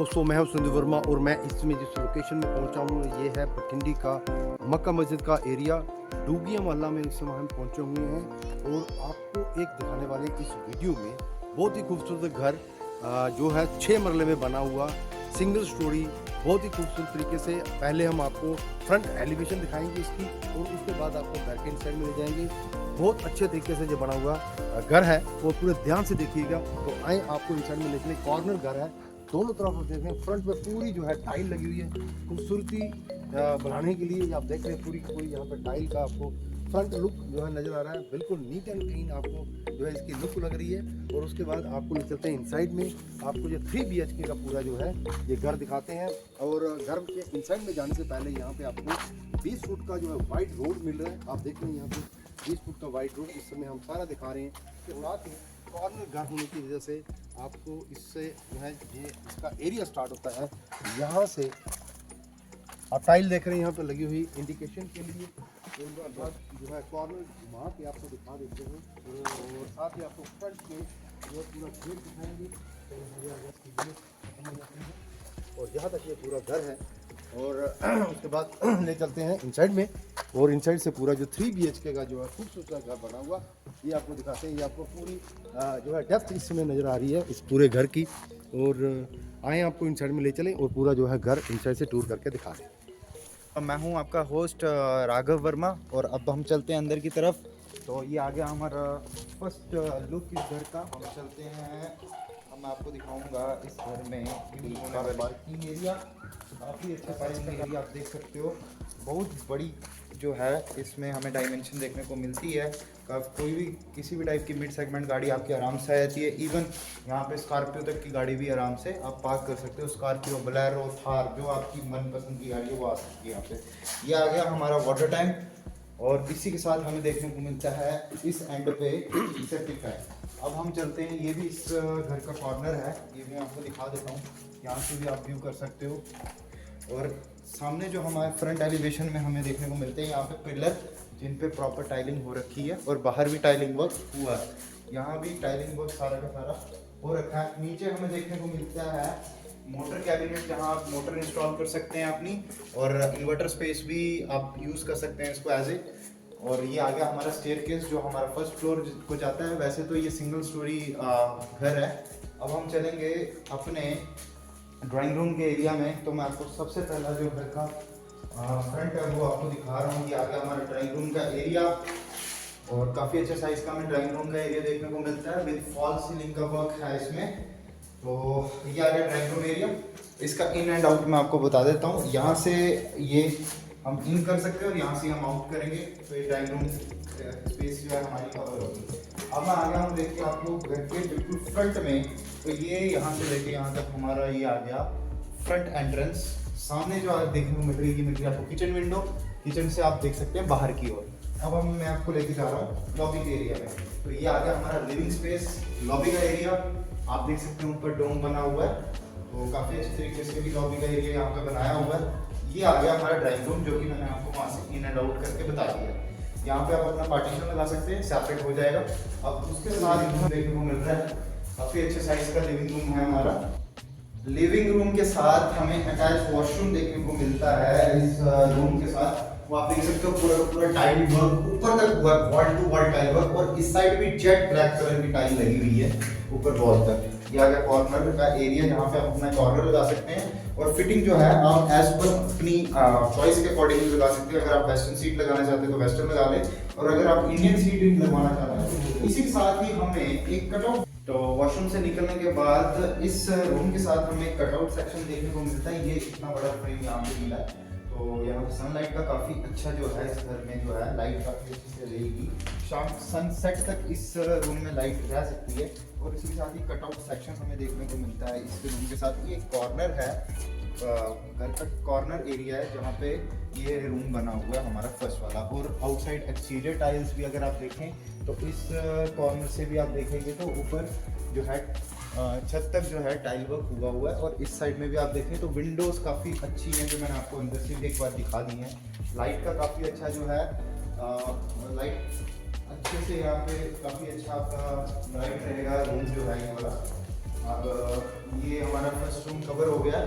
दोस्तों, मैं हूं संजय वर्मा और मैं इसमें जिस लोकेशन में पहुंचा हूं ये है बठिंडी का मक्का मस्जिद का एरिया डूगिया मोहल्ला में। इस समय हम पहुंचे हुए हैं और आपको एक दिखाने वाले हैं इस वीडियो में बहुत ही खूबसूरत घर जो है 6 मरले में बना हुआ सिंगल स्टोरी, बहुत ही खूबसूरत तरीके से। पहले हम आपको फ्रंट एलिवेशन दिखाएंगे इसकी और उसके बाद आपको घर के इनसाइड में ले जाएंगे। बहुत अच्छे तरीके से जो बना हुआ घर है वो पूरे ध्यान से देखिएगा। तो आए आपको इनसाइड में लेके, कॉर्नर घर है, दोनों तरफ आप देखें, फ्रंट में पूरी जो है टाइल लगी हुई है खूबसूरती बढ़ाने के लिए। आप देख रहे हैं पूरी पूरी यहाँ पर टाइल का आपको फ्रंट लुक जो है नज़र आ रहा है, बिल्कुल नीट एंड क्लीन आपको जो है इसकी लुक लग रही है। और उसके बाद आपको ले चलते हैं इनसाइड में, आपको जो 3 BHK का पूरा जो है ये घर दिखाते हैं। और घर के इनसाइड में जाने से पहले यहाँ पे आपको 20 फुट का जो है वाइड रोड मिल रहा है। आप देख रहे हैं यहाँ पे 20 फुट का वाइड रोड इस समय हम सारा दिखा रहे हैं कि रात में कॉर्नर घर होने की वजह से आपको इससे जो है ये इसका एरिया स्टार्ट होता है। यहाँ से आप टाइल देख रहे हैं यहाँ पे लगी हुई इंडिकेशन के लिए। उसके बाद जो है कॉर्नर घुमा के आपको दिखा देते हैं और साथ ही आपको फ्रंट में जो है पूरा गेट दिखाएंगे और यहाँ तक ये पूरा घर है। और उसके बाद ले चलते हैं इनसाइड में और इनसाइड से पूरा जो 3 BHK का जो है खूबसूरत घर बना हुआ ये आपको दिखाते हैं। ये आपको पूरी जो है डेप्थ इस समय नज़र आ रही है इस पूरे घर की। और आए आपको इनसाइड में ले चलें और पूरा जो है घर इनसाइड से टूर करके दिखा दें। मैं हूं आपका होस्ट राघव वर्मा और अब हम चलते हैं अंदर की तरफ। तो ये आ गया हमारा फर्स्ट लुक इस घर का। हम चलते हैं, अब मैं आपको दिखाऊंगा इस घर में पार्किंग एरिया, काफ़ी अच्छा साइज का एरिया आप देख सकते हो। बहुत बड़ी जो है इसमें हमें डायमेंशन देखने को मिलती है। कोई भी किसी भी टाइप की मिड सेगमेंट गाड़ी आपकी आराम से आ जाती है। इवन यहाँ पे स्कॉर्पियो तक की गाड़ी भी आराम से आप पार्क कर सकते हो। स्कॉर्पियो, बोलेरो, थार, जो आपकी मनपसंद की गाड़ी है वो आ सकती है यहाँ पे। ये आ गया हमारा वाटर टैंक और इसी के साथ हमें देखने को मिलता है इस एंड पे सेप्टिक टैंक। अब हम चलते हैं, ये भी इस घर का कॉर्नर है, ये भी आपको दिखा देता हूँ। यहाँ से भी आप व्यू कर सकते हो। और सामने जो हमारे फ्रंट एलिवेशन में हमें देखने को मिलते हैं यहाँ पे पिलर जिन पे प्रॉपर टाइलिंग हो रखी है और बाहर भी टाइलिंग वर्क हुआ है। यहाँ भी टाइलिंग वर्क सारा का सारा हो रखा है। नीचे हमें देखने को मिलता है मोटर कैबिनेट जहाँ आप मोटर इंस्टॉल कर सकते हैं अपनी, और इन्वर्टर स्पेस भी आप यूज़ कर सकते हैं इसको एज ए। और ये आ गया हमारा स्टेयरकेस जो हमारा फर्स्ट फ्लोर को जाता है। वैसे तो ये सिंगल स्टोरी घर है। अब हम चलेंगे अपने ड्राइंग रूम के एरिया में। तो मैं आपको सबसे पहला जो घर का फ्रंट है वो आपको दिखा रहा हूँ। ये आ गया हमारा ड्राइंग रूम का एरिया और काफ़ी अच्छा साइज का हमें ड्राइंग रूम का एरिया देखने को मिलता है। विद फॉल सीलिंग का वर्क है इसमें। तो ये आ गया ड्राइंग रूम एरिया। इसका इन एंड आउट मैं आपको बता देता हूँ। यहाँ से ये हम इन कर सकते हैं और यहाँ से हम आउट करेंगे तो ये ड्राइंग रूम स्पेस जो है हमारी कवर होगी। अब मैं आ गया हूँ देखिए आप लोग घर के बिल्कुल फ्रंट में। तो ये यहाँ से लेके यहाँ तक हमारा ये आ गया फ्रंट एंट्रेंस। सामने जो आप देखने को मिल रही है आपको किचन विंडो। किचन से आप देख सकते हैं बाहर की ओर। अब मैं आपको लेके जा रहा हूँ लॉबी के एरिया में। तो ये आ गया हमारा लिविंग स्पेस, लॉबी का एरिया। आप देख सकते हैं ऊपर डोम बना हुआ है, तो काफ़ी अच्छे तरीके से भी लॉबी का एरिया यहाँ पे बनाया हुआ है। ये आ गया हमारा ड्राइंग रूम जो कि मैंने आपको वहाँ से इन एंड आउट करके बता दिया। यहाँ पे आप अपना पार्टीशन लगा सकते हैं, सेपरेट हो जाएगा। अब उसके साथ देखने को मिल रहा है काफ़ी अच्छे साइज का लिविंग रूम है हमारा। लिविंग रूम के साथ हमें अटैच वॉशरूम देखने को मिलता है इस रूम के साथ। वो आप देख सकते हो पूरा पूरा टाइल वर्क ऊपर तक हुआ है, wall to wall tile work. और इस साइड भी जेट ब्लैक कलर की टाइल लगी हुई है ऊपर वॉल तक। ये आ गया कॉर्नर का एरिया जहाँ पे आप अपना कॉर्नर लगा सकते हैं। और फिटिंग जो है आप एज पर अपनी चॉइस के अकॉर्डिंग लगा सकते हैं। अगर आप वेस्टर्न सीट लगाना चाहते हैं तो वेस्टर्न लगा लें, और अगर आप इंडियन सीट लगवाना चाहते हैं तो इसी के साथ ही हमें एक कटआउट। तो वॉशरूम से निकलने के बाद इस रूम के साथ हमें एक कटआउट सेक्शन देखने को मिलता है। ये इतना बड़ा फ्रेम यहाँ पे मिला है, तो यहाँ पे सनलाइट का काफ़ी अच्छा जो है इस घर में जो है लाइट काफ़ी अच्छी से रहेगी। शाम सनसेट तक इस रूम में लाइट रह सकती है। और इसी के साथ ही कटआउट सेक्शन हमें देखने को मिलता है इस रूम के साथ। ये कॉर्नर है, घर का कॉर्नर एरिया है जहाँ पे ये रूम बना हुआ है हमारा फर्स्ट वाला। और आउटसाइड एक्सटीरियर टाइल्स भी अगर आप देखें तो इस कॉर्नर से भी आप देखेंगे तो ऊपर जो है छत तक जो है टाइल वर्क हुआ है। और इस साइड में भी आप देखें तो विंडोज़ काफ़ी अच्छी हैं जो मैंने आपको अंदर से एक बार दिखा दी हैं। लाइट का काफ़ी अच्छा जो है लाइट अच्छे से यहाँ पे काफ़ी अच्छा आपका लाइट रहेगा रूम जो है ये वाला। अब ये हमारा फर्स्ट रूम कवर हो गया।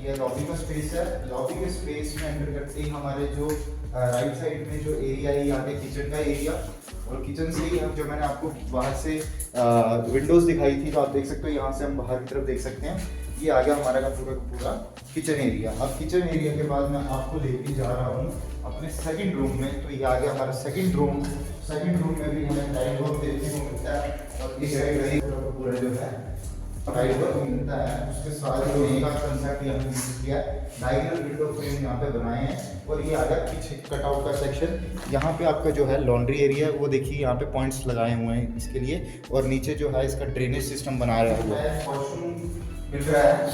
ये लॉबी का स्पेस है। लॉबी के स्पेस में एंटर करते ही हमारे जो राइट साइड में जो एरिया है, यहाँ पे किचन का एरिया, और किचन से ही हम जो मैंने आपको बाहर से विंडोज़ दिखाई थी, तो आप देख सकते हो यहाँ से हम बाहर की तरफ देख सकते हैं। ये आ गया हमारा का पूरा किचन एरिया। अब किचन एरिया के बाद मैं आपको लेके जा रहा हूँ अपने सेकंड रूम में। तो ये आ गया हमारा सेकंड रूम। सेकंड रूम में भी हमें टाइल वर्क देखने को मिलता है, और इस साइड रही पूरा जो है टाइल वर्क मिलता है। उसके साथ जो एक कंसेप्ट यहाँ पे किया है, डायगोनल विंडो फ्रेम यहाँ पे बनाए हैं। और ये आ गया पीछे कटआउट का सेक्शन। यहाँ पे आपका जो है लॉन्ड्री एरिया है, वो देखिए यहाँ पे पॉइंट्स लगाए हुए हैं इसके लिए। और नीचे जो है इसका ड्रेनेज सिस्टम बनाया हुआ है। वॉशरूम मिल रहा है,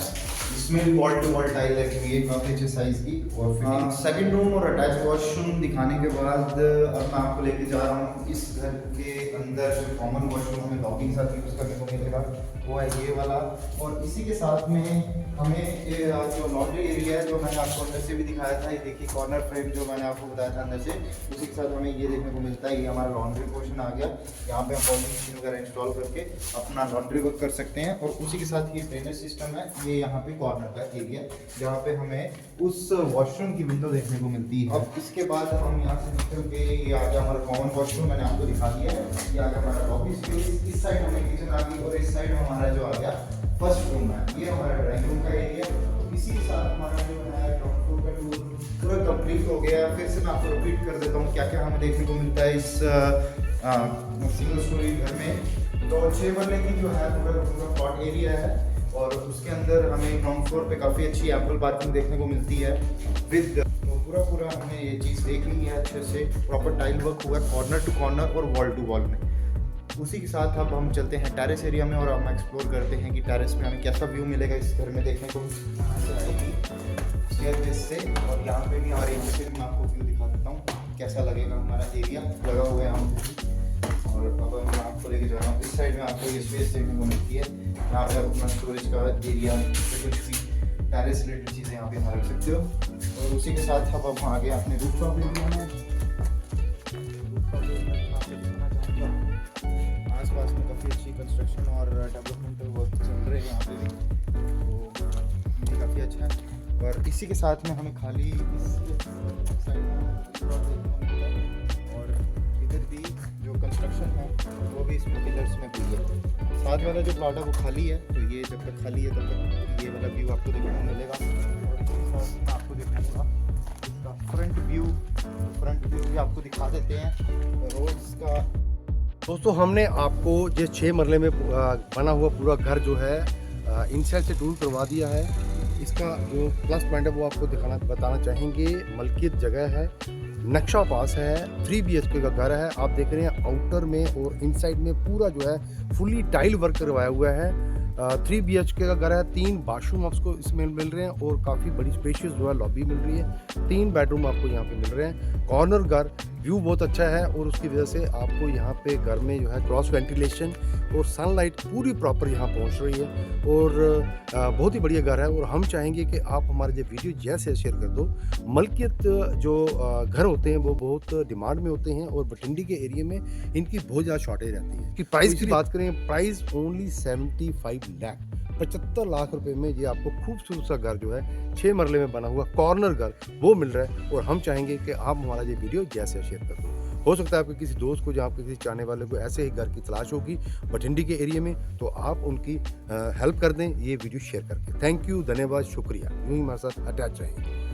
इसमें वॉल टू वॉल टाइल लगी हुई है काफ़ी अच्छे साइज की। और सेकंड रूम और अटैच वॉशरूम दिखाने के बाद अब मैं आपको लेके जा रहा हूँ इस घर के अंदर जो कॉमन वॉशरूम हमें लॉबी के साथ यूज़ करने को मिलेगा, वो है ये वाला। और इसी के साथ में हमें ये जो लॉन्ड्री एरिया है, जो मैंने आपको अंदर से भी दिखाया था, ये देखिए कॉर्नर फ्रेम जो मैंने आपको बताया था अंदर से, उसी के साथ हमें ये देखने को मिलता है। ये हमारा लॉन्ड्री पोर्शन आ गया। यहाँ पे हम वॉशिंग मशीन वगैरह इंस्टॉल करके अपना लॉन्ड्री वर्क कर सकते हैं। और उसी के साथ ये ड्रेनेज सिस्टम है। ये यहाँ पे कॉर्नर का एरिया, जहाँ पे हमें उस वॉशरूम की विंडो देखने को मिलती है। अब इसके बाद हम यहाँ से निकल के ये आ गया हमारा कॉमन वॉशरूम, मैंने आपको दिखा दिया है। ये आ गया हमारा लॉबी स्पेस। इस साइड हमें किचन आ गई, और इस साइड हमारा जो आ गया फर्स्ट रूम है। ये हमारा ड्राइंग रूम का एरिया। इसी के साथ हमारा जो है ग्राउंड फ्लोर का टूर पूरा कंप्लीट हो गया। फिर से मैं आपको रिपीट कर देता हूँ क्या क्या हमें देखने को मिलता है इस सिंगल स्टोरी घर में। तो 6 मरले की जो है पूरा प्लॉट एरिया है, और उसके अंदर हमें ग्राउंड फ्लोर पे काफ़ी अच्छी एम्पल पार्किंग देखने को मिलती है विद। तो पूरा हमने ये चीज़ देख ली है अच्छे से। प्रॉपर टाइल वर्क हुआ है कॉर्नर टू कॉर्नर और वॉल टू वॉल में। उसी के साथ अब हम चलते हैं टेरेस एरिया में, और हम एक्सप्लोर करते हैं कि टेरेस में हमें कैसा व्यू मिलेगा इस घर में देखने को। स्टेयरकेस से, और यहाँ पे भी हमारे यहाँ से मैं आपको व्यू दिखा देता हूँ कैसा लगेगा हमारा एरिया लगा हुआ है हम। और अब मैं आपको लेके जा रहा हूँ इस साइड में। आपको ये स्पेस देखने को मिलती है। यहाँ पे अपना स्टोरेज का एरिया, कुछ भी टेरेस रिलेटेड चीज़ें यहाँ पे यहाँ रख सकते हो। और उसी के साथ अब हम आगे अपने रूफटॉप एरिया में। आसपास में काफ़ी अच्छी कंस्ट्रक्शन और डेवलपमेंट वर्क चल रहे हैं यहाँ पे भी, तो ये काफ़ी अच्छा है। और इसी के साथ में हमें खाली इस साइड में प्लॉट देखने को मिलता है, और इधर भी जो कंस्ट्रक्शन है वो भी इसमें पिलर्स में हुई है। साथ वाला जो प्लॉट है वो खाली है, तो ये जब तक खाली है तब तक ये वाला व्यू आपको देखने को मिलेगा। और इसके साथ में आपको दिखाऊंगा इसका फ्रंट व्यू भी आपको दिखा देते हैं रोड्स का। दोस्तों, हमने आपको ये 6 मरले में बना हुआ पूरा घर जो है इनसाइड से टूर करवा दिया है। इसका जो प्लस पॉइंट है वो आपको बताना चाहेंगे। मलकियत जगह है, नक्शा पास है, 3 BHK का घर है। आप देख रहे हैं आउटर में और इनसाइड में पूरा जो है फुली टाइल वर्क करवाया हुआ है। 3 BHK का घर है। 3 बाथरूम आपको इसमें मिल रहे हैं, और काफ़ी बड़ी स्पेशियस जो है लॉबी मिल रही है। 3 बेडरूम आपको यहाँ पे मिल रहे हैं। कॉर्नर घर, व्यू बहुत अच्छा है, और उसकी वजह से आपको यहाँ पे घर में जो है क्रॉस वेंटिलेशन और सनलाइट पूरी प्रॉपर यहाँ पहुँच रही है। और बहुत ही बढ़िया घर है। और हम चाहेंगे कि आप हमारे जो वीडियो जैसे शेयर कर दो। मलकियत जो घर होते हैं वो बहुत डिमांड में होते हैं, और बठिंडी के एरिया में इनकी बहुत ज़्यादा शॉर्टेज रहती है। कि प्राइस की बात करें, प्राइस ओनली 75 लाख 75 लाख रुपए में ये आपको खूबसूरत सा घर जो है 6 मरले में बना हुआ कॉर्नर घर वो मिल रहा है। और हम चाहेंगे कि आप हमारा ये वीडियो जैसे शेयर कर दो। हो सकता है आपके किसी दोस्त को, जहाँ आपके किसी चाहने वाले को ऐसे ही घर की तलाश होगी बठिंडी के एरिया में, तो आप उनकी हेल्प कर दें ये वीडियो शेयर करके। थैंक यू, धन्यवाद, शुक्रिया। यूँ ही हमारे साथ अटैच रहेंगे।